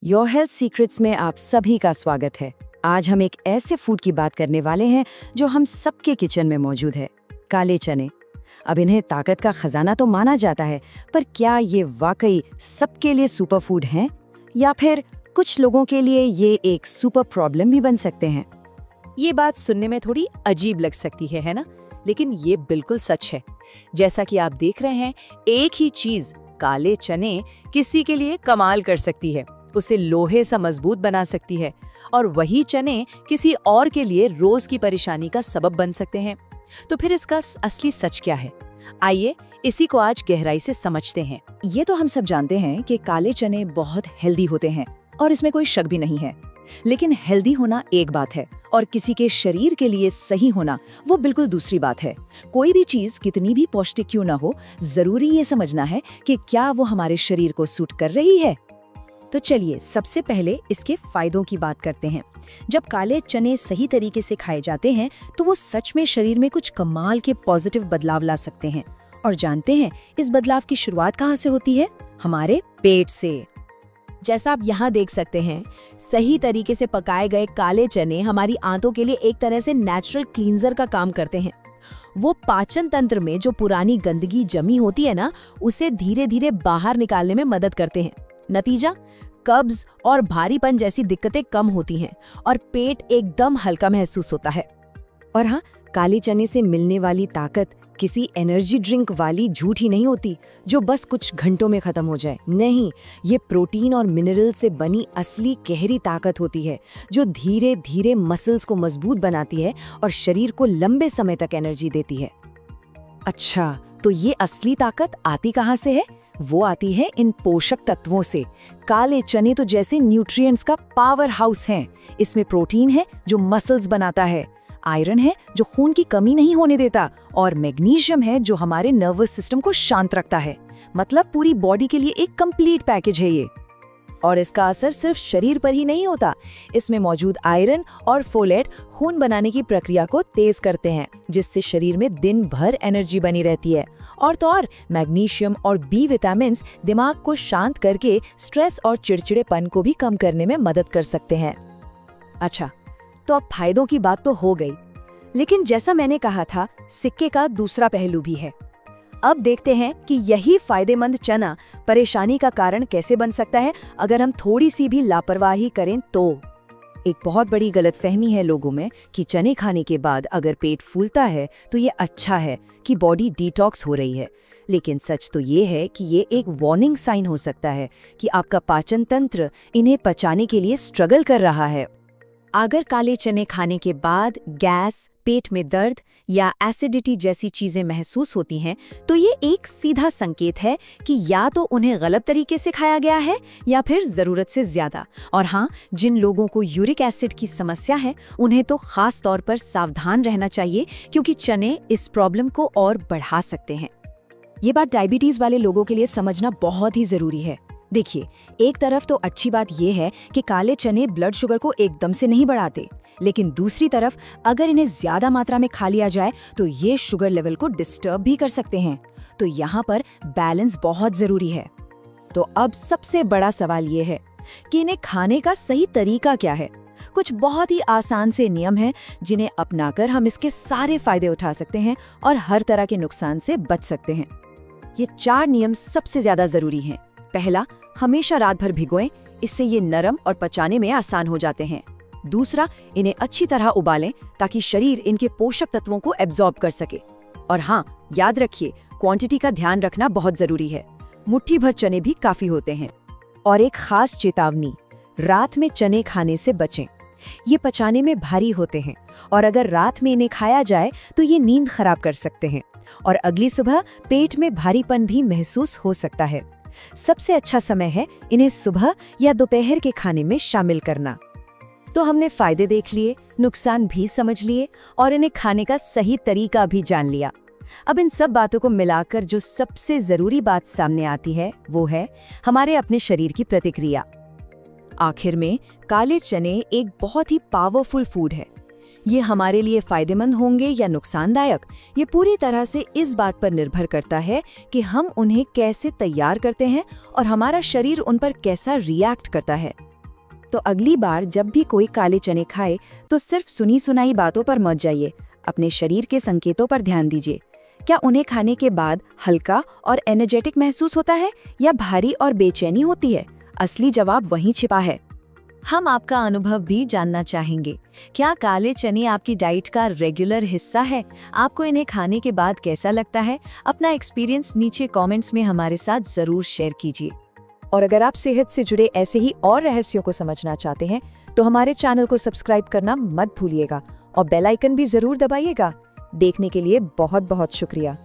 Your health secrets में आप सभी का स्वागत है। आज हम एक ऐसे फूड की बात करने वाले हैं जो हम सबके किचन में मौजूद है, काले चने। अब इन्हें ताकत का खजाना तो माना जाता है, पर क्या ये वाकई सबके लिए सुपर फूड हैं? या फिर कुछ लोगों के लिए ये एक सुपर प्रॉब्लम भी बन सकते हैं? ये बात सुनने में थोड़ी अजीब लग सकती है ना? लेकिन ये बिल्कुल सच है। जैसा कि आप देख रहे हैं, एक ही चीज काले चने किसी के लिए कमाल कर सकती है, उसे लोहे सा मजबूत बना सकती है, और वही चने किसी और के लिए रोज की परेशानी का सबब बन सकते हैं। तो फिर इसका असली सच क्या है? आइए इसी को आज गहराई से समझते हैं। ये तो हम सब जानते हैं कि काले चने बहुत हेल्दी होते हैं और इसमें कोई शक भी नहीं है। लेकिन हेल्दी होना एक बात है और किसी के शरीर के लिए सही होना वो बिल्कुल दूसरी बात है। कोई भी चीज कितनी भी पौष्टिक क्यों ना हो, जरूरी ये समझना है कि क्या वो हमारे शरीर को सूट कर रही है। तो चलिए सबसे पहले इसके फायदों की बात करते हैं। जब काले चने सही तरीके से खाए जाते हैं तो वो सच में शरीर में कुछ कमाल के पॉजिटिव बदलाव ला सकते हैं। और जानते हैं इस बदलाव की शुरुआत कहाँ से होती है? हमारे पेट से। जैसा आप यहाँ देख सकते हैं, सही तरीके से पकाए गए काले चने हमारी आंतों के लिए एक तरह से नेचुरल क्लींजर का काम करते हैं। वो पाचन तंत्र में जो पुरानी गंदगी जमी होती है ना, उसे धीरे धीरे बाहर निकालने में मदद करते हैं। नतीजा, कब्ज और भारीपन जैसी दिक्कतें कम होती हैं और पेट एकदम हल्का महसूस होता है। और हाँ, काले चने से मिलने वाली ताकत किसी एनर्जी ड्रिंक वाली झूठी नहीं होती जो बस कुछ घंटों में खत्म हो जाए। नहीं, ये प्रोटीन और मिनरल से बनी असली गहरी ताकत होती है जो धीरे धीरे मसल्स को मजबूत बनाती है और शरीर को लंबे समय तक एनर्जी देती है। अच्छा, तो ये असली ताकत आती कहाँ से है? वो आती है इन पोषक तत्वों से। काले चने तो जैसे न्यूट्रिएंट्स का पावर हाउस हैं। इसमें प्रोटीन है जो मसल्स बनाता है, आयरन है जो खून की कमी नहीं होने देता, और मैग्नीशियम है जो हमारे नर्वस सिस्टम को शांत रखता है। मतलब पूरी बॉडी के लिए एक कंप्लीट पैकेज है ये। और इसका असर सिर्फ शरीर पर ही नहीं होता, इसमें मौजूद आयरन और फोलेट खून बनाने की प्रक्रिया को तेज करते हैं, जिससे शरीर में दिन भर एनर्जी बनी रहती है। और तो और मैग्नीशियम और बी विटामिन दिमाग को शांत करके स्ट्रेस और चिड़चिड़ेपन को भी कम करने में मदद कर सकते हैं। अच्छा, तो अब फायदों की बात तो हो गई, लेकिन जैसा मैंने कहा था, सिक्के का दूसरा पहलू भी है। अब देखते हैं कि यही फायदेमंद चना परेशानी का कारण कैसे बन सकता है अगर हम थोड़ी सी भी लापरवाही करें तो। एक बहुत बड़ी गलतफहमी है लोगों में कि चने खाने के बाद अगर पेट फूलता है तो ये अच्छा है कि बॉडी डिटॉक्स हो रही है। लेकिन सच तो ये है कि ये एक वार्निंग साइन हो सकता है कि आपका पाचन तंत्र इन्हें पचाने के लिए स्ट्रगल कर रहा है। अगर काले चने खाने के बाद गैस, पेट में दर्द या एसिडिटी जैसी चीजें महसूस होती हैं, तो ये एक सीधा संकेत है कि या तो उन्हें गलत तरीके से खाया गया है या फिर जरूरत से ज्यादा। और हाँ, जिन लोगों को यूरिक एसिड की समस्या है, उन्हें तो खास तौर पर सावधान रहना चाहिए, क्योंकि चने इस प्रॉब्लम को और बढ़ा सकते हैं। ये बात डायबिटीज वाले लोगों के लिए समझना बहुत ही जरूरी है। देखिए, एक तरफ तो अच्छी बात यह है कि काले चने ब्लड शुगर को एकदम से नहीं बढ़ाते, लेकिन दूसरी तरफ अगर इन्हें ज्यादा मात्रा में खा लिया जाए तो ये शुगर लेवल को डिस्टर्ब भी कर सकते हैं। तो यहाँ पर बैलेंस बहुत जरूरी है। तो अब सबसे बड़ा सवाल ये है कि इन्हें खाने का सही तरीका क्या है। कुछ बहुत ही आसान से नियम हैं जिन्हें अपनाकर हम इसके सारे फायदे उठा सकते हैं और हर तरह के नुकसान से बच सकते हैं। ये 4 नियम सबसे ज्यादा जरूरी हैं। पहला, हमेशा रात भर भिगोएं, इससे ये नरम और पचाने में आसान हो जाते हैं। दूसरा, इन्हें अच्छी तरह उबालें ताकि शरीर इनके पोषक तत्वों को एब्जॉर्ब कर सके। और हाँ, याद रखिए, क्वांटिटी का ध्यान रखना बहुत जरूरी है। मुट्ठी भर चने भी काफी होते हैं। और एक खास चेतावनी, रात में चने खाने से बचें। ये पचाने में भारी होते हैं और अगर रात में इन्हें खाया जाए तो ये नींद खराब कर सकते हैं और अगली सुबह पेट में भारीपन भी महसूस हो सकता है। सबसे अच्छा समय है इन्हें सुबह या दोपहर के खाने में शामिल करना। तो हमने फायदे देख लिए, नुकसान भी समझ लिए और इन्हें खाने का सही तरीका भी जान लिया। अब इन सब बातों को मिलाकर जो सबसे जरूरी बात सामने आती है वो है हमारे अपने शरीर की प्रतिक्रिया। आखिर में काले चने एक बहुत ही पावरफुल फूड है। ये हमारे लिए फायदेमंद होंगे या नुकसानदायक, ये पूरी तरह से इस बात पर निर्भर करता है कि हम उन्हें कैसे तैयार करते हैं और हमारा शरीर उन पर कैसा रिएक्ट करता है। तो अगली बार जब भी कोई काले चने खाए तो सिर्फ सुनी सुनाई बातों पर मत जाइए, अपने शरीर के संकेतों पर ध्यान दीजिए। क्या उन्हें खाने के बाद हल्का और एनर्जेटिक महसूस होता है या भारी और बेचैनी होती है? असली जवाब वहीं छिपा है। हम आपका अनुभव भी जानना चाहेंगे। क्या काले चने आपकी डाइट का रेगुलर हिस्सा है? आपको इन्हें खाने के बाद कैसा लगता है? अपना एक्सपीरियंस नीचे कमेंट्स में हमारे साथ जरूर शेयर कीजिए। और अगर आप सेहत से जुड़े ऐसे ही और रहस्यों को समझना चाहते हैं तो हमारे चैनल को सब्सक्राइब करना मत भूलिएगा और बेल आइकन भी जरूर दबाइएगा। देखने के लिए बहुत बहुत शुक्रिया।